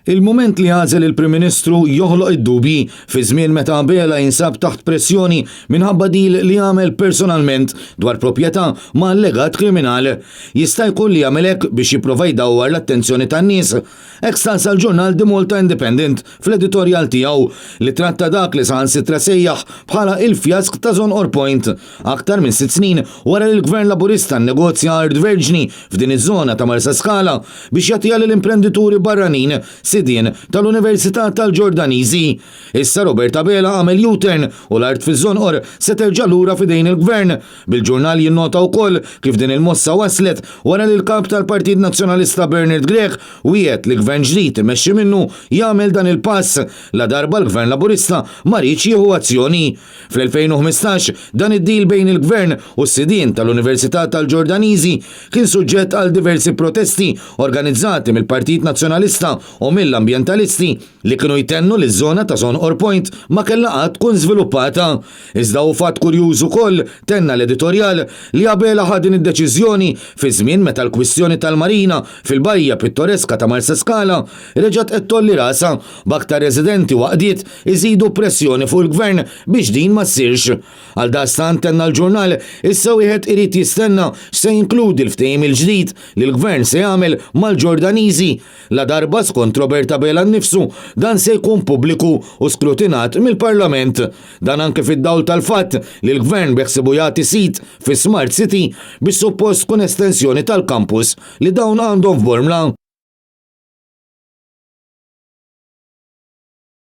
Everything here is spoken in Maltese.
Il-mument li għażel il-Prim Ministru joħloq id-dubji fi żmien meta Bela jinsab taħt pressjoni minħabba dil li għamel personalment dwar proprjetà ma' allegat kriminal. Jista' jkun li jagħmel hekk biex jipprova jdawwar l-attenzjoni tan-nies. Hekk stans għall-ġurnal The Malta Independent fl-editorjal tiegħu li tratta dak li saħansitra sejjaħ bħala il-fjask ta' Zone Point. Aktar minn 6 snin wara li l-Gvern Laburista nnegozja Art Verġni f'din iż-żona ta' Marsa Scala biex jagħtiha lill-imprendituri barranin sidien tal-Università tal-Ġordaniżi. Issa Roberta Bela għamel U-turn u l-art fiż-żonqor se terġa' lura f'idejn il-Gvern. Bil-ġurnal jinnota wkoll kif din il-mossa waslet wara li l-kap tal-Partit Nazzjonalista Bernard Grech wiegħed li Gvern ġdid imexxi minnu jagħmel dan il-pass la darba l-Gvern Laburista ma rridx jieħu azzjoni. Fl-2015 dan id-deal bejn il-Gvern u s-sidien tal-Università tal-Ġordaniżi kien suġġett għal diversi protesti organizzati mill-Partit Nazzjonalista u mill-ambjentalisti li kienu jtennu li ż-żona ta' Zone Point ma kellha qatt tkun żviluppata. Iżda hu fatt kurjuż ukoll tenna l-editorjal li Bela ħad din id-deċiżjoni fi żmien meta l-kwistjoni tal-marina fil-bajja pittoreska ta' Marsa Scala reġgħet qed tolli rasa b'aktar residenti waqdiet iżidu pressjoni fuq il-Gvern biex din ma ssirx. Għal dastant tenna l-ġurnal issa wieħed irid jistenna x'se jinkludi l-ftehim il-ġdid li l-Gvern se jagħmel mal-Ġordaniżi. La darba skont Roberta Bela nnifsu dan se jkun pubbliku u skrutinat mill-Parlament. Dan anke fid-dawl tal-fatt li l-Gvern beħsibu jagħti sit fi Smart City biex suppost tkun estensjoni tal-kampus li dawn għandhom f'Bormla.